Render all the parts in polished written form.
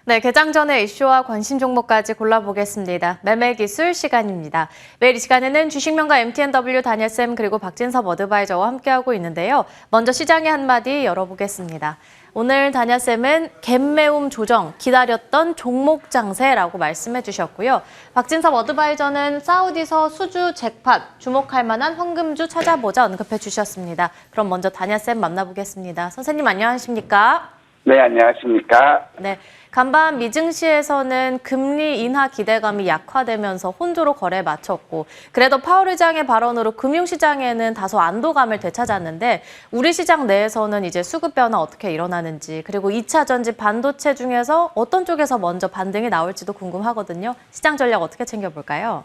네, 개장 전의 이슈와 관심 종목까지 골라보겠습니다. 매매기술 시간입니다. 매일 이 시간에는 주식명가 MTNW 다니엘쌤 그리고 박진섭 어드바이저와 함께하고 있는데요. 먼저 시장의 한마디 열어보겠습니다. 오늘 다니엘쌤은 갭매움 조정, 기다렸던 종목 장세라고 말씀해 주셨고요. 박진섭 어드바이저는 사우디서 수주 잭팟, 주목할 만한 황금주 찾아보자 언급해 주셨습니다. 그럼 먼저 다니엘쌤 만나보겠습니다. 선생님 안녕하십니까? 네, 안녕하십니까? 네, 간밤 미증시에서는 금리 인하 기대감이 약화되면서 혼조로 거래에 마쳤고 그래도 파월 의장의 발언으로 금융시장에는 다소 안도감을 되찾았는데 우리 시장 내에서는 이제 수급 변화 어떻게 일어나는지 그리고 2차 전지 반도체 중에서 어떤 쪽에서 먼저 반등이 나올지도 궁금하거든요. 시장 전략 어떻게 챙겨볼까요?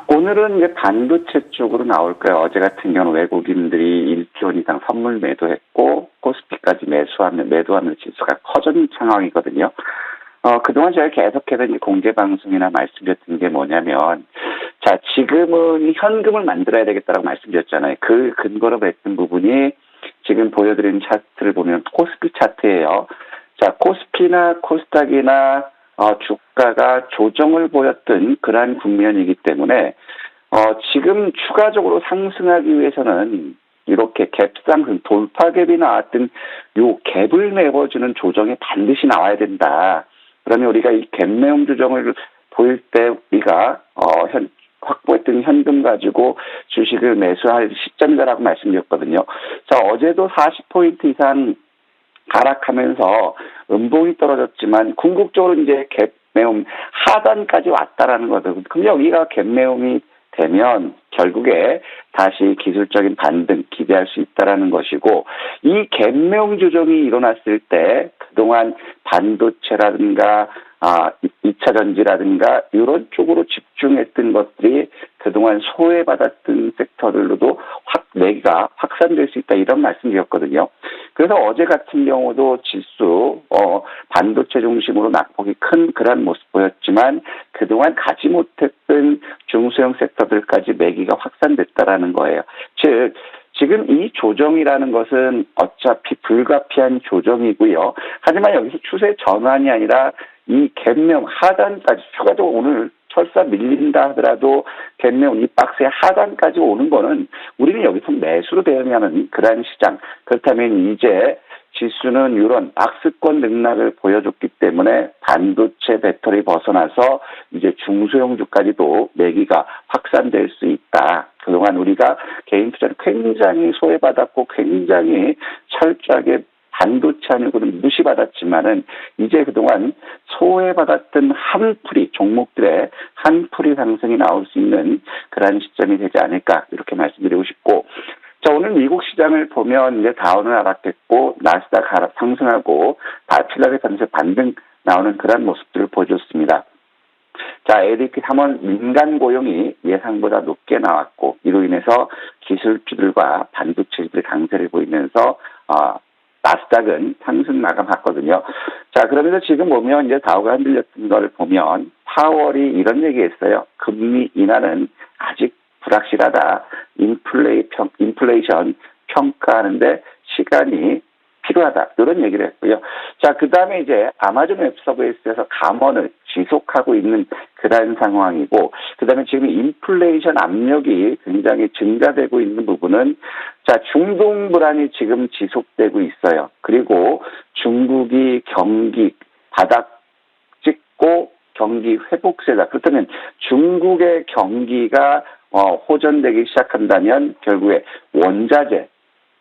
오늘은 이제 반도체 쪽으로 나올 거예요. 어제 같은 경우는 외국인들이 1조 원 이상 선물 매도했고, 코스피까지 매도하는 지수가 커진 상황이거든요. 그동안 제가 계속해서 이제 공개방송이나 말씀드렸던 게 뭐냐면, 자, 지금은 현금을 만들어야 되겠다라고 말씀드렸잖아요. 그 근거로 했던 부분이 지금 보여드리는 차트를 보면 코스피 차트예요. 자, 코스피나 코스닥이나 주가가 조정을 보였던 그러한 국면이기 때문에 지금 추가적으로 상승하기 위해서는 이렇게 갭상 돌파갭이 나왔던 요 갭을 메워주는 조정이 반드시 나와야 된다. 그러면 우리가 이 갭매움 조정을 보일 때 우리가 확보했던 현금 가지고 주식을 매수할 시점이다라고 말씀드렸거든요. 자, 어제도 40포인트 이상 하락하면서 음봉이 떨어졌지만 궁극적으로 이제 갭매움 하단까지 왔다라는 거거든요. 그럼 여기가 갭매움이 되면 결국에 다시 기술적인 반등 기대할 수 있다라는 것이고 이 갭매움 조정이 일어났을 때 그동안 반도체라든가 2차 전지라든가 이런 쪽으로 집중했던 것들이 그동안 소외받았던 섹터들로도 매기가 확산될 수 있다 이런 말씀드렸거든요. 그래서 어제 같은 경우도 지수 반도체 중심으로 낙폭이 큰 그런 모습 보였지만 그동안 가지 못했던 중소형 섹터들까지 매기가 확산됐다라는 거예요. 즉 지금 이 조정이라는 것은 어차피 불가피한 조정이고요. 하지만 여기서 추세 전환이 아니라 이 갭매움 하단까지 추가적으로 오늘 철사 밀린다 하더라도 갭매움 이 박스의 하단까지 오는 거는 우리는 여기서 매수로 대응하는 그러한 시장. 그렇다면 이제 지수는 이런 악습권 등락을 보여줬기 때문에 반도체 배터리 벗어나서 이제 중소형주까지도 매기가 확산될 수 있다. 그동안 우리가 개인 투자를 굉장히 소외받았고 굉장히 철저하게 반도체 아니고는 무시받았지만은 이제 그동안 소외받았던 한풀이 종목들의 한풀이 상승이 나올 수 있는 그러한 시점이 되지 않을까 이렇게 말씀드리고 싶고 자 오늘 미국 시장을 보면 이제 다우는 하락했고 나스닥 상승하고 필라델피아에서 반등 나오는 그런 모습들을 보여줬습니다. 자, ADP 3월 민간 고용이 예상보다 높게 나왔고 이로 인해서 기술주들과 반도체주들이 강세를 보이면서 나스닥은 상승 마감했거든요. 자, 그러면서 지금 보면 이제 다우가 흔들렸던 걸 보면 파월이 이런 얘기했어요. 금리 인하는 아직 불확실하다. 인플레이션 평가하는데 시간이 필요하다. 이런 얘기를 했고요. 자, 그 다음에 이제 아마존 웹서비스에서 감원을 지속하고 있는 그런 상황이고, 그 다음에 지금 인플레이션 압력이 굉장히 증가되고 있는 부분은 자, 중동 불안이 지금 지속되고 있어요. 그리고 중국이 경기 바닥 찍고 경기 회복세다. 그렇다면 중국의 경기가 호전되기 시작한다면 결국에 원자재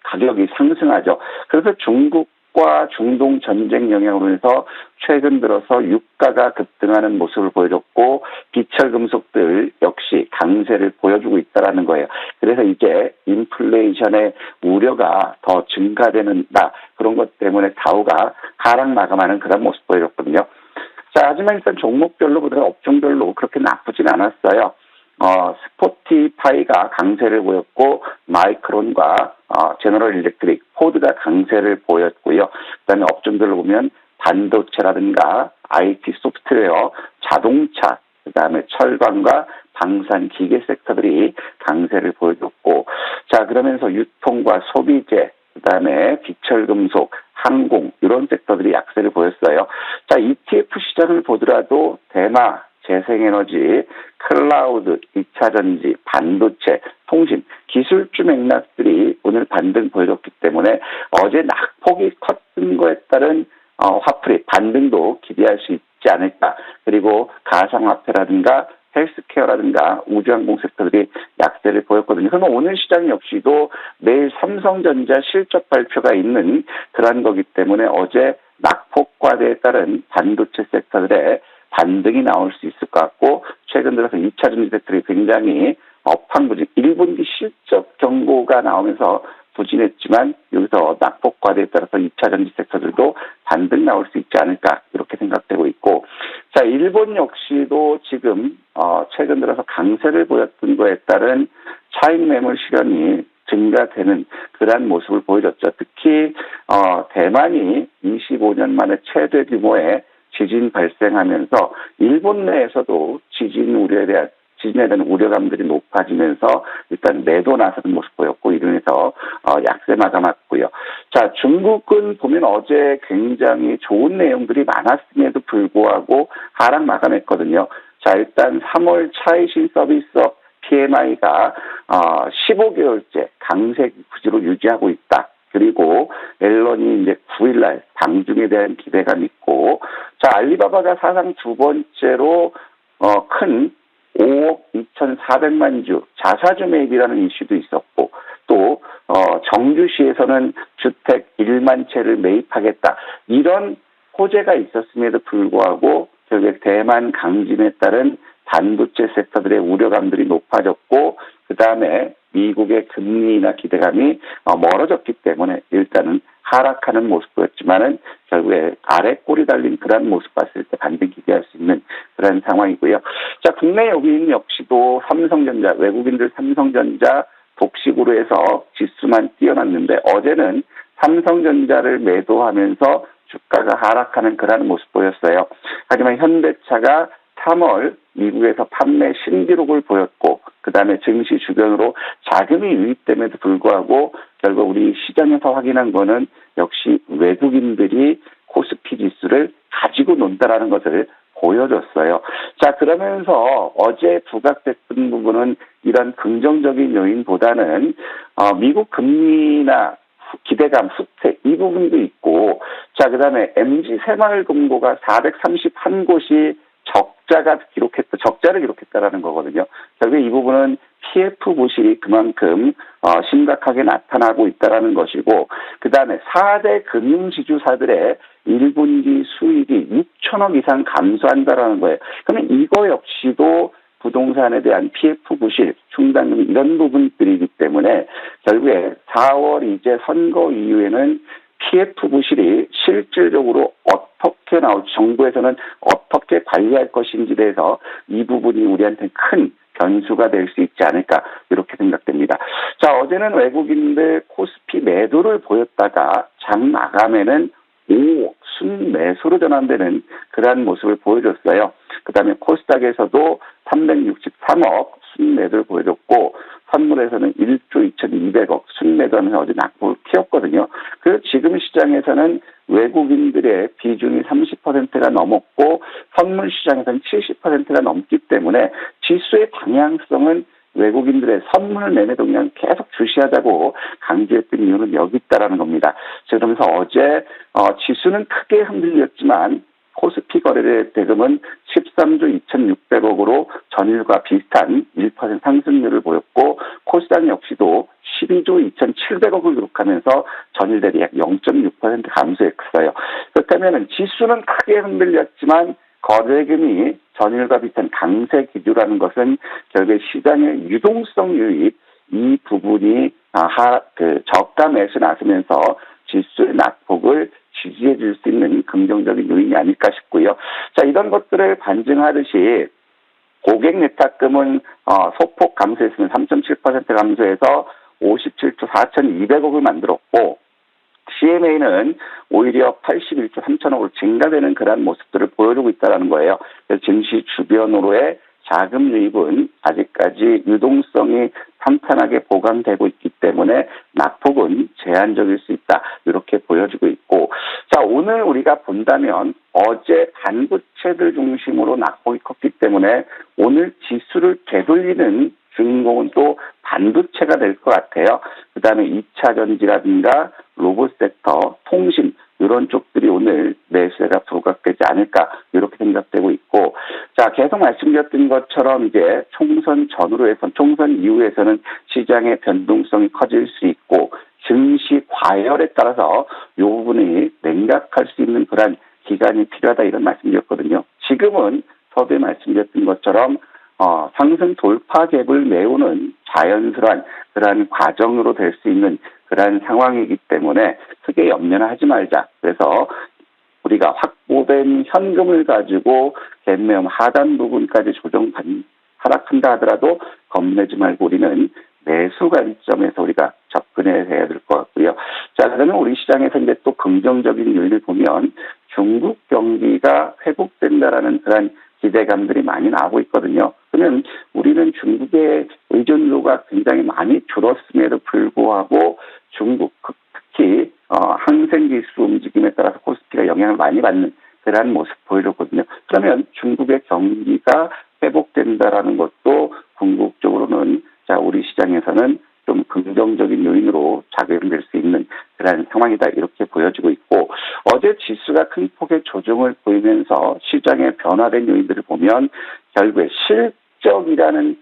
가격이 상승하죠. 그래서 중국과 중동 전쟁 영향으로 해서 최근 들어서 유가가 급등하는 모습을 보여줬고 비철 금속들 역시 강세를 보여주고 있다는 거예요. 그래서 이제 인플레이션의 우려가 더 증가되는다. 그런 것 때문에 다우가 하락 마감하는 그런 모습 보여줬거든요. 자, 하지만 일단 종목별로 보다 업종별로 그렇게 나쁘진 않았어요. 스포티파이가 강세를 보였고 마이크론과 제너럴 일렉트릭, 포드가 강세를 보였고요. 그다음에 업종별로 보면 반도체라든가 IT 소프트웨어, 자동차, 그다음에 철강과 방산 기계 섹터들이 강세를 보여줬고 자 그러면서 유통과 소비재 그다음에 비철금속, 항공 이런 섹터들이 약세를 보였어요. 자, ETF 시장을 보더라도 대마, 재생에너지, 클라우드, 2차전지, 반도체, 통신, 기술주 맥락들이 오늘 반등 보여줬기 때문에 어제 낙폭이 컸던 거에 따른 화풀이, 반등도 기대할 수 있지 않을까. 그리고 가상화폐라든가 헬스케어라든가 우주항공 섹터들이 약세를 보였거든요. 그러면 오늘 시장 역시도 내일 삼성전자 실적 발표가 있는 그런 거기 때문에 어제 낙폭 과대에 따른 반도체 섹터들의 반등이 나올 수 있을 것 같고, 최근 들어서 2차 전지 섹터들이 굉장히 업황부진, 1분기 실적 경고가 나오면서 부진했지만 여기서 낙폭 과대에 따라서 2차 전지 섹터들도 반등 나올 수 있지 않을까 이렇게 생각되고 있고, 자, 일본 역시도 지금 최근 들어서 강세를 보였던 거에 따른 차익 매물 실현이 증가되는 그러한 모습을 보여줬죠. 특히 대만이 25년 만에 최대 규모의 지진 발생하면서 일본 내에서도 지진에 대한 우려감들이 높아지면서 일단 매도 나서는 모습 보였고, 이로 인해서 약세 마감했고요. 자, 중국은 보면 어제 굉장히 좋은 내용들이 많았음에도 불구하고 하락 마감했거든요. 자, 일단 3월 차이신 서비스업 PMI가 15개월째 강세 구조로 유지하고 있다. 그리고 앨런이 이제 9일날 방중에 대한 기대감이 있고, 자, 알리바바가 사상 두 번째로 큰 5억 2,400만 주 자사주 매입이라는 이슈도 있었고, 또 정주시에서는 주택 1만 채를 매입하겠다, 이런 호재가 있었음에도 불구하고 결국 대만 강진에 따른 반도체 섹터들의 우려감들이 높아졌고, 그 다음에 미국의 금리나 기대감이 멀어졌기 때문에 일단은 하락하는 모습 보였지만은 결국에 아래 꼬리 달린 그런 모습 봤을 때 반등 기대할 수 있는 그런 상황이고요. 자, 국내 여기인 역시도 삼성전자, 외국인들 삼성전자 독식으로 해서 지수만 뛰어났는데 어제는 삼성전자를 매도하면서 주가가 하락하는 그런 모습 보였어요. 하지만 현대차가 3월 미국에서 판매 신기록을 보였고, 그 다음에 증시 주변으로 자금이 유입됨에도 불구하고 결국 우리 시장에서 확인한 거는 역시 외국인들이 코스피 지수를 가지고 논다라는 것을 보여줬어요. 자, 그러면서 어제 부각됐던 부분은 이런 긍정적인 요인보다는 미국 금리나 기대감, 후퇴 이 부분도 있고, 자, 그 다음에 MG 새마을금고가 431곳이 적자를 기록했다라는 거거든요. 결국 이 부분은 PF 부실이 그만큼 심각하게 나타나고 있다라는 것이고, 그 다음에 4대 금융지주사들의 1분기 수익이 6천억 이상 감소한다라는 거예요. 그러면 이거 역시도 부동산에 대한 PF 부실, 충당금 이런 부분들이기 때문에 결국에 4월 이제 선거 이후에는 PF 부실이 실질적으로 어떻게 나올지, 정부에서는 어떻게 관리할 것인지에 대해서 이 부분이 우리한테 큰 변수가 될 수 있지 않을까 이렇게 생각됩니다. 자, 어제는 외국인들 코스피 매도를 보였다가 장 마감에는 순매수로 전환되는 그러한 모습을 보여줬어요. 그 다음에 코스닥에서도 363억 순매도를 보여줬고, 선물에서는 1조 2,200억 순매도하면서 어제 낙폭을 키웠거든요. 그래서 지금 시장에서는 외국인들의 비중이 30%가 넘었고, 선물 시장에서는 70%가 넘기 때문에 지수의 방향성은 외국인들의 선물 매매 동향을 계속 주시하자고 강조했던 이유는 여기 있다라는 겁니다. 그러면서 어제 지수는 크게 흔들렸지만 코스피 거래 대금은 13조 2,600억으로 전일과 비슷한 1% 상승률을 보였고, 코스닥 역시도 12조 2,700억을 기록하면서 전일 대비 약 0.6% 감소했어요. 그렇다면 지수는 크게 흔들렸지만 거래금이 전일과 비슷한 강세 기조라는 것은 결국 시장의 유동성 유입, 이 부분이 저가 매수 나서면서 지수의 낙폭을 지지해 줄 수 있는 긍정적인 요인이 아닐까 싶고요. 자, 이런 것들을 반증하듯이 고객 예탁금은 소폭 감소했으면 3.7% 감소해서 57조 4,200억을 만들었고, CMA는 오히려 81조 3천억으로 증가되는 그러한 모습들을 보여주고 있다는 거예요. 그래서 증시 주변으로의 자금 유입은 아직까지 유동성이 탄탄하게 보강되고 있기 때문에 낙폭은 제한적일 수 있다. 이렇게 보여지고 있고, 자, 오늘 우리가 본다면 어제 반도체들 중심으로 낙폭이 컸기 때문에 오늘 지수를 되돌리는 주인공은 또 반도체가 될 것 같아요. 그 다음에 2차 전지라든가 로봇 섹터, 통신 이런 쪽들이 오늘 매수세가 부각되지 않을까 이렇게 생각되고 있고, 자, 계속 말씀드렸던 것처럼 이제 총선 전후로 해서 총선 이후에서는 시장의 변동성이 커질 수 있고 증시 과열에 따라서 이 부분이 냉각할 수 있는 그런 기간이 필요하다 이런 말씀드렸거든요. 지금은 서두에 말씀드렸던 것처럼 상승 돌파 갭을 메우는 자연스러운 그러한 과정으로 될 수 있는 그러한 상황이기 때문에 크게 염려는 하지 말자. 그래서 우리가 확보된 현금을 가지고 갭 메움 하단 부분까지 하락한다 하더라도 겁내지 말고 우리는 매수 관점에서 우리가 접근해야 될 것 같고요. 자, 그러면 우리 시장에서 이제 또 긍정적인 요인을 보면 중국 경기가 회복된다라는 그런 기대감들이 많이 나오고 있거든요. 그러면 우리는 중국의 의존도가 굉장히 많이 줄었음에도 불구하고 중국, 특히 항생지수 움직임에 따라서 코스피가 영향을 많이 받는 그러한 모습 보이려거든요. 그러면 중국의 경기가 회복된다라는 것도 궁극적으로는 자, 우리 시장에서는 좀 긍정적인 요인으로 작용될 수 있는 그런 상황이다 이렇게 보여지고 있고, 어제 지수가 큰 폭의 조정을 보이면서 시장의 변화된 요인들을 보면 결국에 실적이라는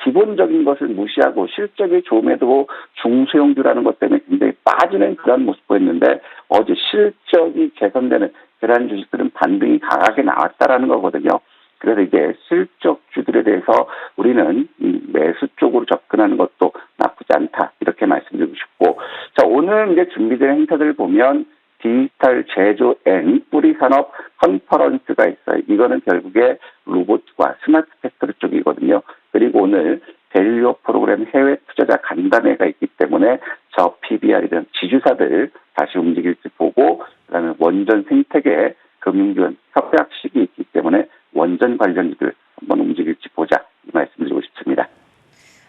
기본적인 것을 무시하고 실적이 좋음에도 중소형주라는 것 때문에 굉장히 빠지는 그런 모습 보였는데, 어제 실적이 개선되는 그런 주식들은 반등이 강하게 나왔다라는 거거든요. 그래서 이제 실적주들에 대해서 우리는 매수 쪽으로 접근하는 것도 나쁘지 않다 이렇게 말씀드리고 싶고, 자, 오늘 이제 준비된 행사들을 보면 디지털 제조 앤 뿌리산업 컨퍼런스가 있어요. 이거는 결국에 로봇과 스마트 팩토리 쪽이거든요. 그리고 오늘 밸류 프로그램 해외 투자자 간담회가 있기 때문에 저 PBR이든 지주사들 다시 움직일지 보고, 그다음에 원전 생태계 금융지원 협약식이 있기 때문에 원전 관련주들 한번 움직일지 보자 이 말씀드리고 싶습니다.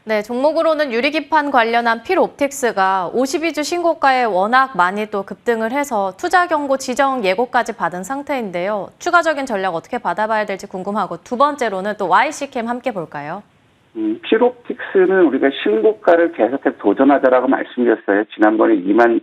네, 종목으로는 유리기판 관련한 필옵틱스가 52주 신고가에 워낙 많이 또 급등을 해서 투자 경고 지정 예고까지 받은 상태인데요. 추가적인 전략 어떻게 받아봐야 될지 궁금하고, 두 번째로는 또 YC캠 함께 볼까요? 필옵틱스는 우리가 신고가를 계속해서 도전하자라고 말씀드렸어요. 지난번에 2만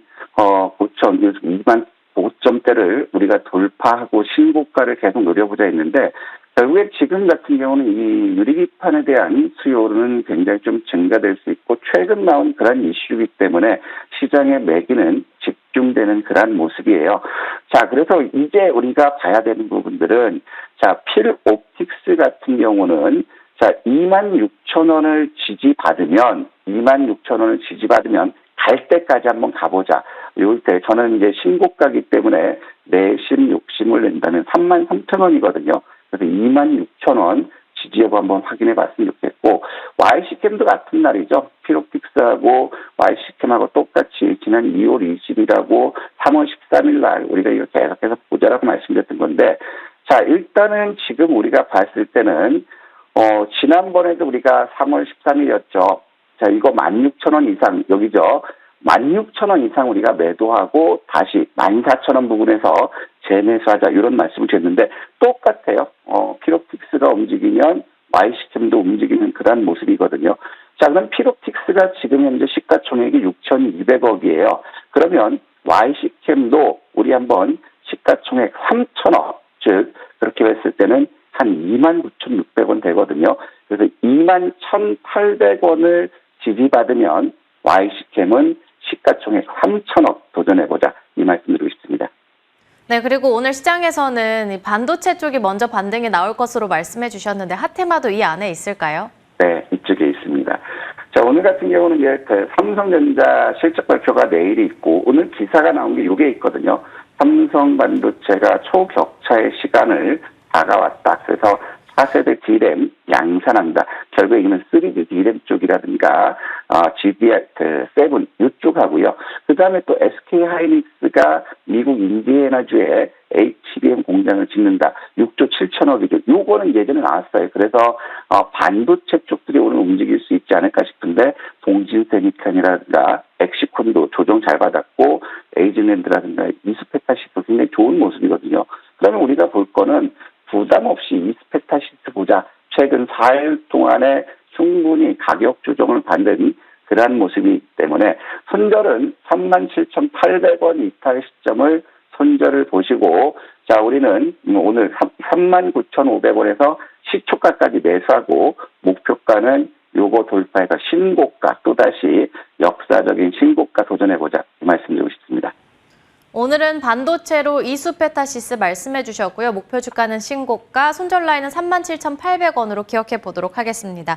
5점대를 우리가 돌파하고 신고가를 계속 노려보자 했는데, 결국에 지금 같은 경우는 이 유리기판에 대한 수요는 굉장히 좀 증가될 수 있고 최근 나온 그런 이슈이기 때문에 시장의 매기는 집중되는 그런 모습이에요. 자, 그래서 이제 우리가 봐야 되는 부분들은, 자, 필옵틱스 같은 경우는 자, 26,000원을 지지받으면 갈 때까지 한번 가보자. 이럴 때 저는 이제 신고가기 때문에 내심 욕심을 낸다면 33,000원이거든요. 그래서 26,000원 지지 여부 한번 확인해 봤으면 좋겠고, YC캠도 같은 날이죠. 필옵틱스하고 YC캠하고 똑같이 지난 2월 20일하고 3월 13일 날 우리가 이렇게 계속해서 보자라고 말씀드렸던 건데, 자, 일단은 지금 우리가 봤을 때는 지난번에도 우리가 3월 13일이었죠. 자, 이거 16,000원 이상, 여기죠. 16,000원 이상 우리가 매도하고 다시 14,000원 부근에서 재매수하자 이런 말씀을 드렸는데 똑같아요. 필옵틱스가 움직이면 YC캠도 움직이는 그런 모습이거든요. 자, 그럼 필옵틱스가 지금 현재 시가총액이 6,200억이에요. 그러면 YC캠도 우리 한번 시가총액 3,000억, 즉 그렇게 했을 때는 한 29,600원 되거든요. 그래서 21,800원을 지지받으면 YC캠은 시가총액 3,000억 도전해보자 이 말씀드리고 싶습니다. 네, 그리고 오늘 시장에서는 이 반도체 쪽이 먼저 반등이 나올 것으로 말씀해 주셨는데 핫테마도 이 안에 있을까요? 네, 이쪽에 있습니다. 자, 오늘 같은 경우는 이제 삼성전자 실적 발표가 내일이 있고 오늘 기사가 나온 게 이게 있거든요. 삼성 반도체가 초격차의 시간을 다가왔다. 그래서 4세대 D램 양산합니다. 결국에 이는 3D D램 쪽이라든가 GDR7 이쪽하고요. 그 다음에 또 SK 하이닉스가 미국 인디애나주에 HBM 공장을 짓는다. 6조 7천억이죠. 요거는 예전에 나왔어요. 그래서 반도체 쪽들이 오늘 움직일 수 있지 않을까 싶은데 동진세미컨이라든가 엑시콘도 조정 잘 받았고 에이즐랜드라든가 이스페타시스도 굉장히 좋은 모습이거든요. 그러면 우리가 볼 거는 부담 없이 이스페타시스 보자. 최근 4일 동안에 충분히 가격 조정을 받는 그러한 모습이기 때문에 손절은 37,800원 이탈 시점을 손절을 보시고 자 우리는 오늘 39,500원에서 시초가까지 매수하고 목표가는 요거 돌파해서 신고가 또다시 역사적인 신고가 도전해보자 이 말씀드리고 싶습니다. 오늘은 반도체로 이수페타시스 말씀해 주셨고요. 목표 주가는 신고가, 손절 라인은 37,800원으로 기억해 보도록 하겠습니다.